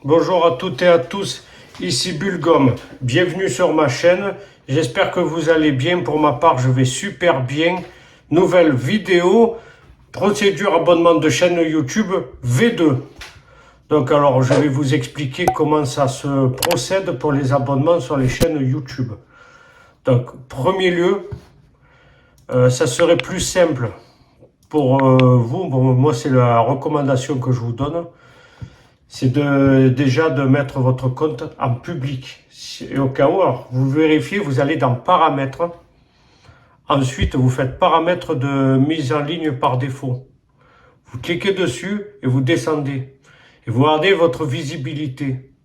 Bonjour à toutes et à tous, ici Bulgom, bienvenue sur ma chaîne, j'espère que vous allez bien, pour ma part je vais super bien. Nouvelle vidéo, procédure abonnement de chaîne YouTube V2. Donc alors je vais vous expliquer comment ça se procède pour les abonnements sur les chaînes YouTube. Donc premier lieu, ça serait plus simple pour vous, bon, moi c'est la recommandation que je vous donne. C'est déjà de mettre votre compte en public. Et au cas où, alors, vous vérifiez, vous allez dans paramètres. Ensuite, vous faites paramètres de mise en ligne par défaut. Vous cliquez dessus et vous descendez. Et vous regardez votre visibilité.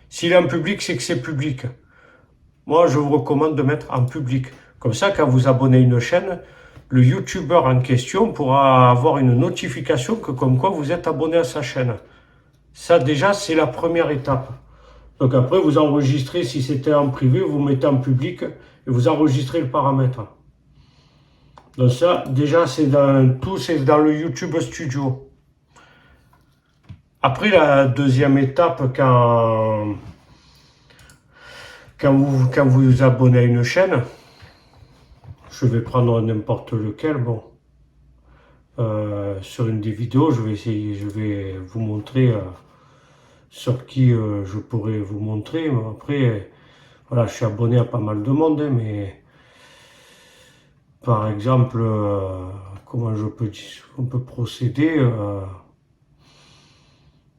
S'il est en public, c'est que c'est public. Moi, je vous recommande de mettre en public. Comme ça, quand vous abonnez une chaîne, le youtubeur en question pourra avoir une notification que comme quoi vous êtes abonné à sa chaîne. Ça déjà, c'est la première étape. Donc après, vous enregistrez, si c'était en privé, vous mettez en public et vous enregistrez le paramètre. Donc ça, déjà, c'est dans tout, c'est dans le YouTube Studio. Après, la deuxième étape, quand vous abonnez à une chaîne, je vais prendre n'importe lequel, bon, sur une des vidéos, je vais vous montrer sur qui je pourrais vous montrer. Mais après, voilà, je suis abonné à pas mal de monde, hein, mais par exemple, comment on peut procéder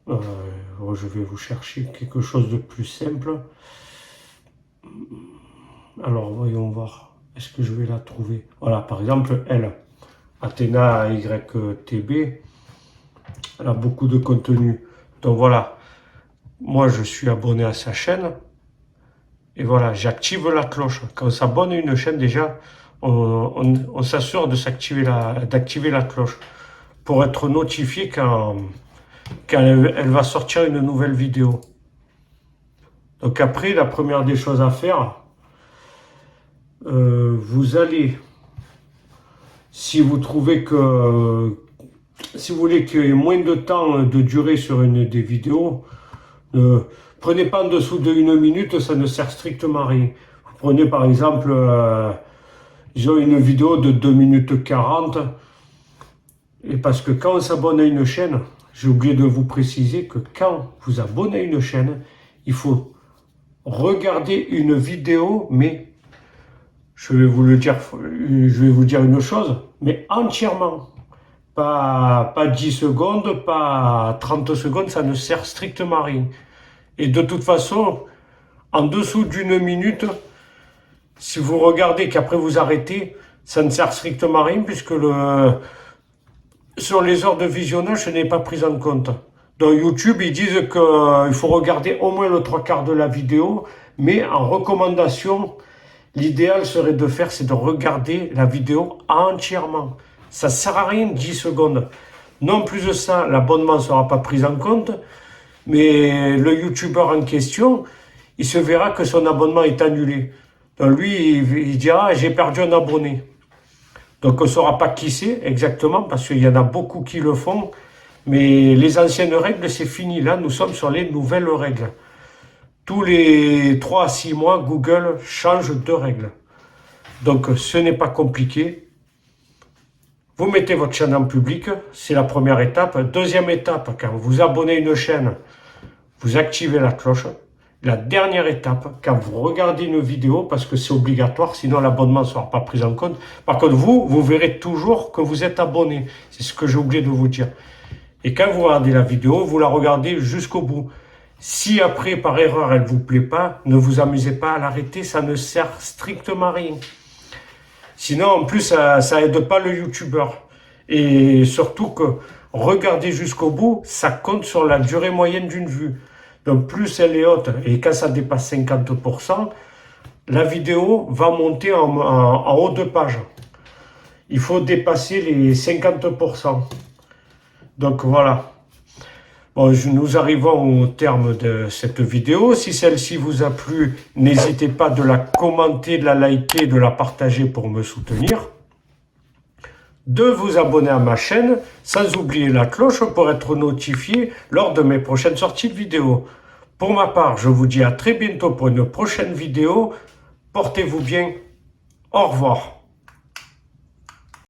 je vais vous chercher quelque chose de plus simple. Alors, voyons voir. Est-ce que je vais la trouver? Voilà, par exemple, elle, Athéna YTB, elle a beaucoup de contenu. Donc voilà, moi je suis abonné à sa chaîne. Et voilà, j'active la cloche. Quand on s'abonne à une chaîne, déjà, on s'assure d'activer la cloche pour être notifié quand elle va sortir une nouvelle vidéo. Donc après, la première des choses à faire, vous allez, si vous trouvez que, si vous voulez qu'il y ait moins de temps de durée sur une des vidéos, prenez pas en dessous de 1 minute, ça ne sert strictement à rien. Vous prenez par exemple, disons une vidéo de 2 minutes 40, et parce que quand on s'abonne à une chaîne, j'ai oublié de vous préciser que quand vous abonnez à une chaîne, il faut regarder une vidéo, mais je vais vous dire une chose, mais entièrement. Pas 10 secondes, pas 30 secondes, ça ne sert strictement à rien. Et de toute façon, en dessous d'1 minute, si vous regardez qu'après vous arrêtez, ça ne sert strictement à rien puisque sur les heures de visionnage, ce n'est pas pris en compte. Dans YouTube, ils disent qu'il faut regarder au moins le 3/4 de la vidéo, mais en recommandation, l'idéal serait de faire, c'est de regarder la vidéo entièrement. Ça ne sert à rien 10 secondes. Non plus de ça, l'abonnement ne sera pas pris en compte, mais le youtubeur en question, il se verra que son abonnement est annulé. Donc lui, il dira, j'ai perdu un abonné. Donc on ne saura pas qui c'est exactement, parce qu'il y en a beaucoup qui le font, mais les anciennes règles, c'est fini. Là, nous sommes sur les nouvelles règles. Tous les 3 à 6 mois, Google change de règles. Donc ce n'est pas compliqué. Vous mettez votre chaîne en public, c'est la première étape. Deuxième étape, quand vous abonnez à une chaîne, vous activez la cloche. La dernière étape, quand vous regardez une vidéo, parce que c'est obligatoire, sinon l'abonnement ne sera pas pris en compte. Par contre, vous verrez toujours que vous êtes abonné. C'est ce que j'ai oublié de vous dire. Et quand vous regardez la vidéo, vous la regardez jusqu'au bout. Si après, par erreur, elle ne vous plaît pas, ne vous amusez pas à l'arrêter, ça ne sert strictement à rien. Sinon, en plus, ça aide pas le youtubeur. Et surtout que regarder jusqu'au bout, ça compte sur la durée moyenne d'une vue. Donc plus elle est haute, et quand ça dépasse 50%, la vidéo va monter en haut de page. Il faut dépasser les 50%. Donc voilà. Bon, nous arrivons au terme de cette vidéo. Si celle-ci vous a plu, n'hésitez pas de la commenter, de la liker, de la partager pour me soutenir. de vous abonner à ma chaîne, sans oublier la cloche pour être notifié lors de mes prochaines sorties de vidéos. Pour ma part, je vous dis à très bientôt pour une prochaine vidéo. Portez-vous bien. Au revoir.